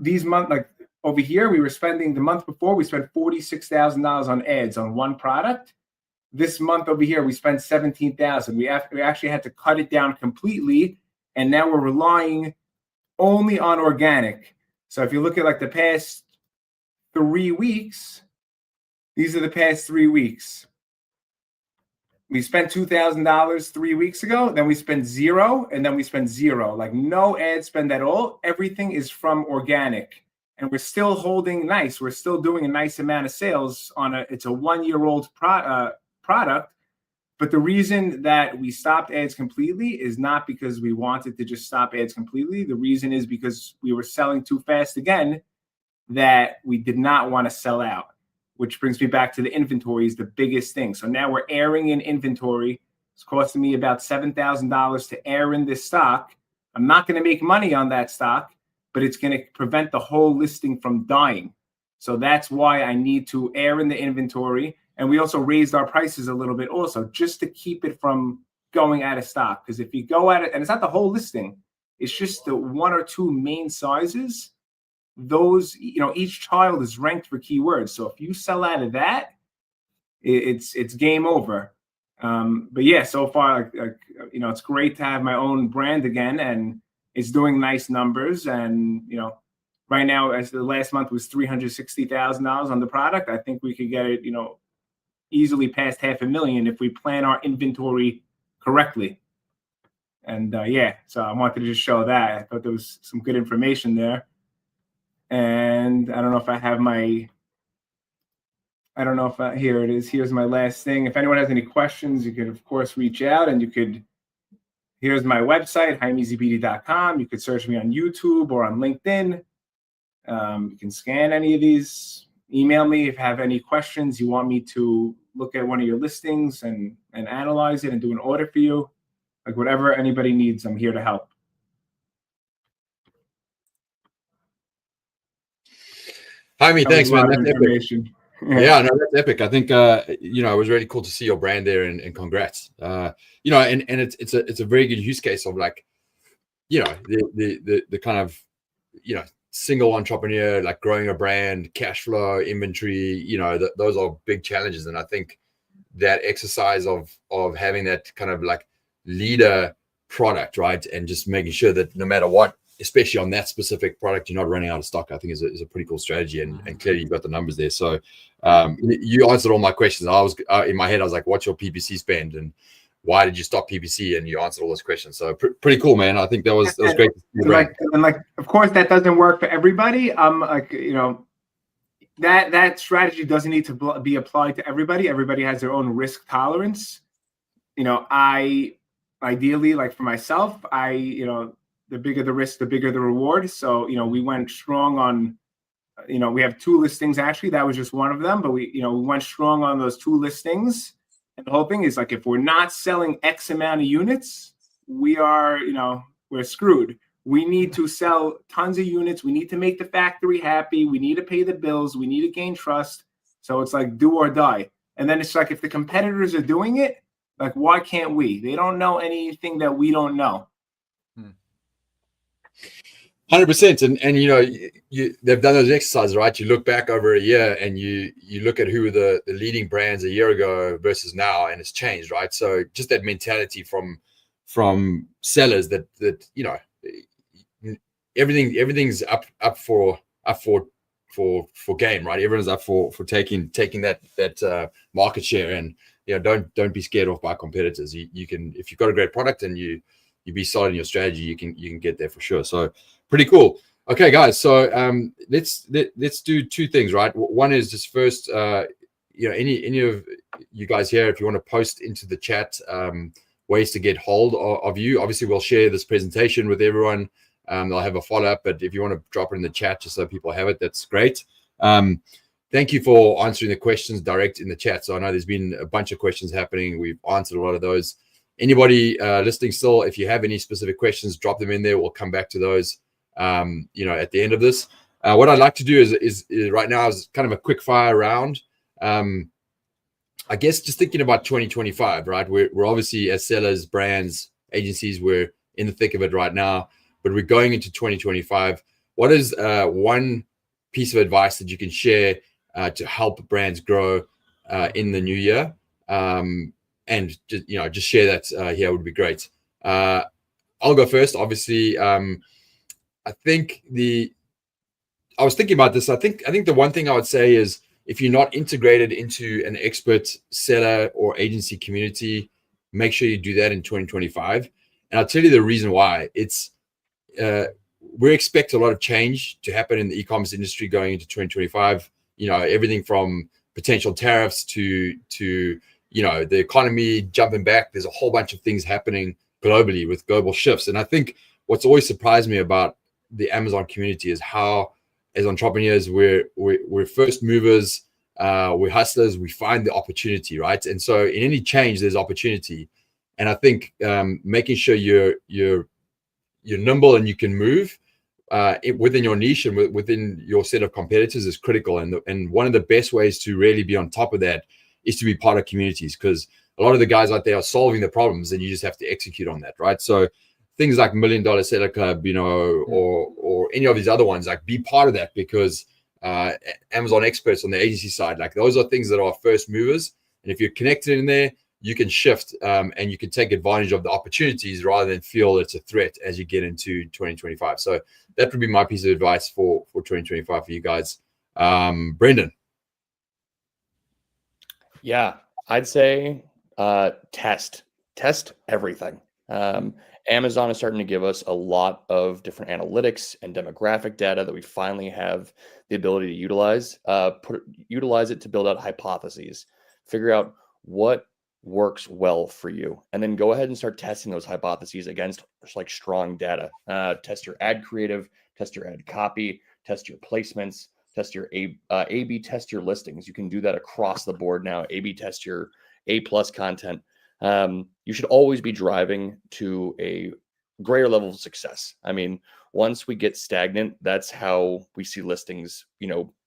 these months, like over here, we were spending, the month before, we spent $46,000 on ads on one product. This month over here, we spent $17,000. We actually had to cut it down completely, and now we're relying only on organic. So if you look at like the past 3 weeks, these are the past 3 weeks. We spent $2,000 3 weeks ago, then we spent zero, and then we spent zero. Like no ad spend at all. Everything is from organic. And we're still holding nice. We're still doing a nice amount of sales on it's a 1-year-old product. But the reason that we stopped ads completely is not because we wanted to just stop ads completely. The reason is because we were selling too fast again, that we did not want to sell out, which brings me back to the inventory is the biggest thing. So now we're airing in inventory. It's costing me about $7,000 to air in this stock. I'm not going to make money on that stock, but it's going to prevent the whole listing from dying. So that's why I need to air in the inventory. And we also raised our prices a little bit also, just to keep it from going out of stock. Because if you go at it, and it's not the whole listing, it's just the 1 or 2 main sizes. Those, each child is ranked for keywords. So if you sell out of that, it's game over. But yeah, so far, it's great to have my own brand again, and it's doing nice numbers. And right now, as the last month was $360,000 on the product, I think we could get it, easily past $500,000 if we plan our inventory correctly. And yeah, so I wanted to just show that. I thought there was some good information there. And I don't know if I have my, here it is. Here's my last thing. If anyone has any questions, you could, of course, reach out, and you could, here's my website, HaimeEasyBeauty.com. You could search me on YouTube or on LinkedIn. You can scan any of these. Email me if you have any questions. You want me to look at one of your listings and analyze it and do an audit for you. Like whatever anybody needs, I'm here to help. Jaime, thanks, man. That's epic. Yeah, no, that's epic. I think you know, it was really cool to see your brand there, and congrats. You know, and it's a very good use case of, like, you know, the kind of, you know, single entrepreneur, like growing a brand, cash flow, inventory, you know, those are big challenges. And I think that exercise of having that kind of like leader product, right, and just making sure that no matter what, especially on that specific product, you're not running out of stock, I think is a pretty cool strategy. And clearly you've got the numbers there. So you answered all my questions. I was in my head, I was like, what's your PPC spend, and why did you stop PPC? And you answered all those questions. So pretty cool, man. I think that was great. And of course, that doesn't work for everybody. Like, you know, that strategy doesn't need to be applied to everybody. Everybody has their own risk tolerance. You know, ideally, like for myself, you know, the bigger the risk, the bigger the reward. So, you know, we went strong on, you know, we have 2 listings actually. That was just one of them, but we went strong on those 2 listings. And the whole thing is, like, if we're not selling X amount of units, we are, you know, we're screwed. We need to sell tons of units. We need to make the factory happy. We need to pay the bills. We need to gain trust. So it's like do or die. And then it's like, if the competitors are doing it, like, why can't we? They don't know anything that we don't know. 100%. And you know, they've done those exercises, right? You look back over a year and you look at who were the leading brands a year ago versus now, and it's changed, right? So just that mentality from sellers that you know, everything's up for game, right? Everyone's up for taking that market share, and you know, don't be scared off by competitors. You can, if you've got a great product and you be solid in your strategy, you can get there for sure. So pretty cool. Okay, guys. So let's do 2 things, right? One is just first, you know, any of you guys here, if you want to post into the chat ways to get hold of you. Obviously, we'll share this presentation with everyone. They'll have a follow-up, but if you want to drop it in the chat just so people have it, that's great. Thank you for answering the questions direct in the chat. So I know there's been a bunch of questions happening. We've answered a lot of those. Anybody listening still, if you have any specific questions, drop them in there. We'll come back to those, you know, at the end of this. What I'd like to do is right now is kind of a quick fire round. I guess just thinking about 2025, right? We're obviously, as sellers, brands, agencies, we're in the thick of it right now, but we're going into 2025. What is one piece of advice that you can share to help brands grow in the new year? And just, you know, just share that here would be great. I'll go first. Obviously, I was thinking about this. I think the one thing I would say is, if you're not integrated into an expert seller or agency community, make sure you do that in 2025. And I'll tell you the reason why. It's we expect a lot of change to happen in the e-commerce industry going into 2025. You know, everything from potential tariffs to you know, the economy jumping back. There's a whole bunch of things happening globally with global shifts. And I think what's always surprised me about the Amazon community is how, as entrepreneurs, we're first movers, we're hustlers, we find the opportunity, right? And so in any change, there's opportunity. And I think making sure you're nimble and you can move within your niche and within your set of competitors is critical. And one of the best ways to really be on top of that is to be part of communities, because a lot of the guys out there are solving the problems and you just have to execute on that, right? So things like $1 Million Seller Club, you know, or any of these other ones, like, be part of that, because Amazon experts on the agency side, like, those are things that are first movers. And if you're connected in there, you can shift and you can take advantage of the opportunities rather than feel it's a threat as you get into 2025. So that would be my piece of advice for 2025 for you guys. Brendan. Yeah, I'd say test test everything. Amazon is starting to give us a lot of different analytics and demographic data that we finally have the ability to utilize. Utilize it to build out hypotheses, figure out what works well for you, and then go ahead and start testing those hypotheses against like strong data. Test your ad creative, test your ad copy, test your placements, test your A/B test your listings. You can do that across the board now. A/B test your A+ content. You should always be driving to a greater level of success. I mean, once we get stagnant, that's how we see listings,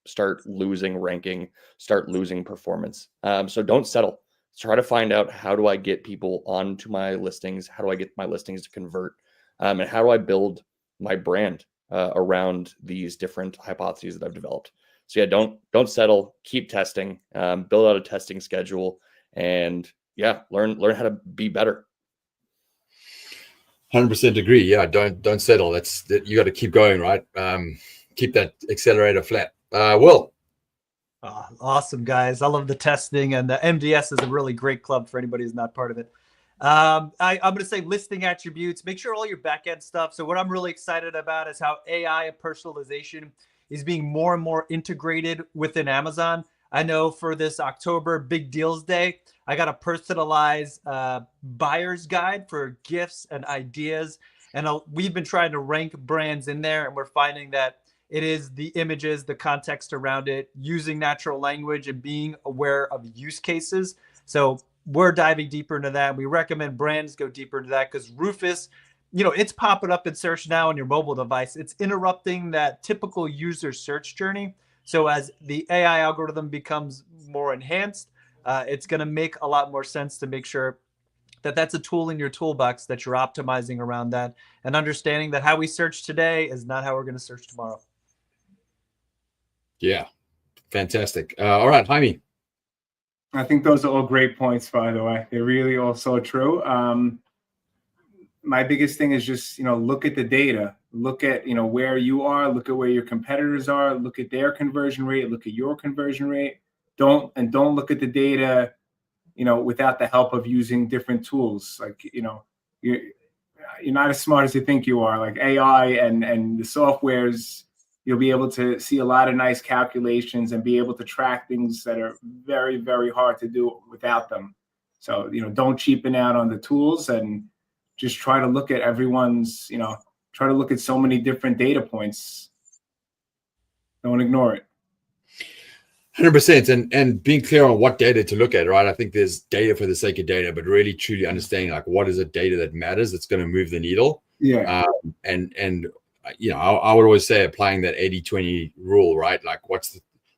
start losing ranking, start losing performance. So don't settle. Try to find out, how do I get people onto my listings? How do I get my listings to convert? And how do I build my brand around these different hypotheses that I've developed? So yeah, don't settle. Keep testing. Build out a testing schedule, and learn how to be better. 100% agree. Yeah, don't settle. You got to keep going, right? Keep that accelerator flat. Will. Oh, awesome, guys. I love the testing, and the MDS is a really great club for anybody who's not part of it. I'm going to say listing attributes. Make sure all your back-end stuff. So what I'm really excited about is how AI and personalization is being more and more integrated within Amazon. I know for this October Big Deals Day, I got a personalized buyer's guide for gifts and ideas. And we've been trying to rank brands in there, and we're finding that it is the images, the context around it, using natural language and being aware of use cases. So we're diving deeper into that. We recommend brands go deeper into that, because Rufus, it's popping up in search now on your mobile device. It's interrupting that typical user search journey. So as the AI algorithm becomes more enhanced, it's going to make a lot more sense to make sure that that's a tool in your toolbox that you're optimizing around that, and understanding that how we search today is not how we're going to search tomorrow. Yeah, fantastic. All right, Jaime. I think those are all great points, by the way. They're really all so true. My biggest thing is just, look at the data. Look at, where you are. Look at where your competitors are. Look at their conversion rate. Look at your conversion rate. Don't look at the data, without the help of using different tools. Like, you're not as smart as you think you are. Like AI and the softwares, you'll be able to see a lot of nice calculations and be able to track things that are very, very hard to do without them. So, don't cheapen out on the tools, and just try to look at everyone's, try to look at so many different data points. Don't ignore it. 100%. And being clear on what data to look at, right? I think there's data for the sake of data, but really truly understanding like what is the data that matters, that's going to move the needle. Yeah. I would always say applying that 80-20 rule, right? Like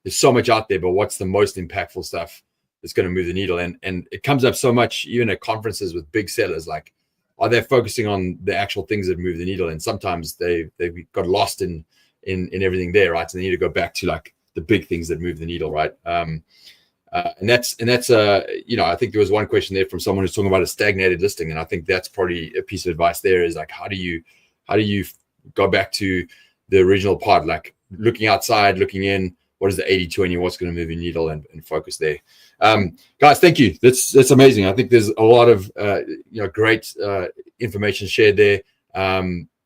there's so much out there, but what's the most impactful stuff that's going to move the needle? And it comes up so much, even at conferences with big sellers, like, are they focusing on the actual things that move the needle? And sometimes they've got lost in everything there, right? So they need to go back to like the big things that move the needle, right? And that's I think there was one question there from someone who's talking about a stagnated listing, and I think that's probably a piece of advice there is like, how do you go back to the original part, like looking outside, looking in, what is the 80-20, what's going to move the needle, and focus there. Guys, thank you. That's amazing. I think there's a lot of great information shared there.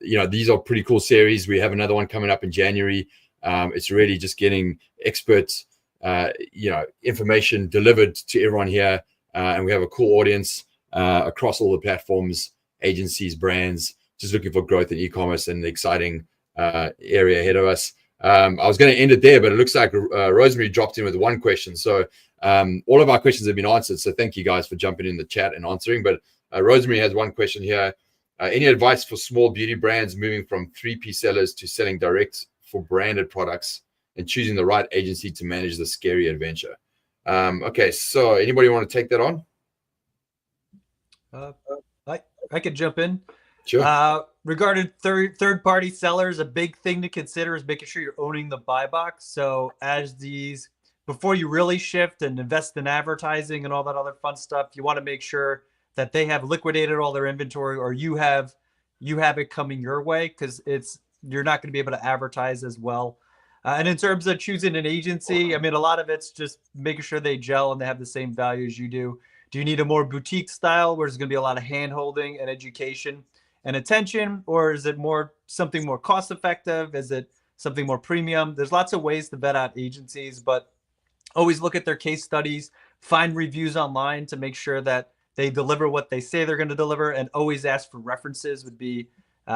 These are pretty cool series. We have another one coming up in January. It's really just getting experts, information delivered to everyone here. And we have a cool audience across all the platforms, agencies, brands, just looking for growth in e-commerce and the exciting area ahead of us. I was going to end it there, but it looks like Rosemary dropped in with one question. So all of our questions have been answered. So thank you guys for jumping in the chat and answering. But Rosemary has one question here. Any advice for small beauty brands moving from 3P sellers to selling direct for branded products and choosing the right agency to manage the scary adventure? Okay, so anybody want to take that on? I could jump in. Sure. Regarding third-party sellers, a big thing to consider is making sure you're owning the buy box. So before you really shift and invest in advertising and all that other fun stuff, you want to make sure that they have liquidated all their inventory, or you have it coming your way, because you're not going to be able to advertise as well. And in terms of choosing an agency, I mean, a lot of it's just making sure they gel and they have the same value as you do. Do you need a more boutique style where there's going to be a lot of hand holding and education and attention? Or is it something more cost effective? Is it something more premium? There's lots of ways to vet out agencies, but always look at their case studies, find reviews online to make sure that they deliver what they say they're going to deliver, and always ask for references would be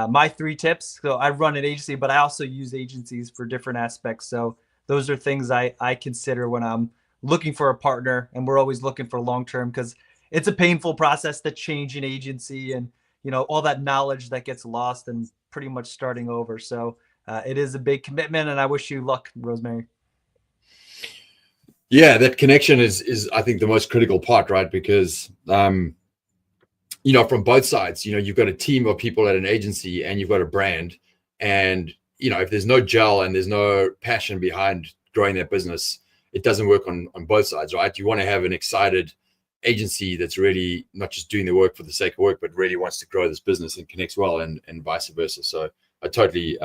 my 3 tips. So I run an agency, but I also use agencies for different aspects. So those are things I consider when I'm looking for a partner, and we're always looking for long-term, because it's a painful process to change an agency, and all that knowledge that gets lost and pretty much starting over. So it is a big commitment, and I wish you luck, Rosemary. Yeah, that connection is I think the most critical part, right? Because from both sides, you've got a team of people at an agency and you've got a brand, and if there's no gel and there's no passion behind growing that business, it doesn't work on both sides, right? You want to have an excited agency that's really not just doing the work for the sake of work, but really wants to grow this business and connects well, and vice versa. So I totally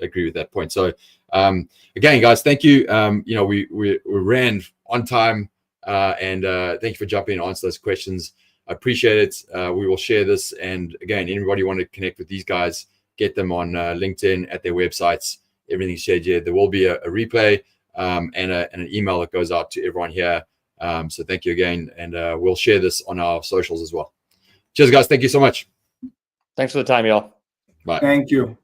agree with that point. So again, guys, thank you. We ran on time, and thank you for jumping in and answer those questions. I appreciate it. We will share this. And again, anybody want to connect with these guys, get them on LinkedIn, at their websites, everything's shared here. There will be a replay and an email that goes out to everyone here. So thank you again. And we'll share this on our socials as well. Cheers, guys. Thank you so much. Thanks for the time, y'all. Bye. Thank you.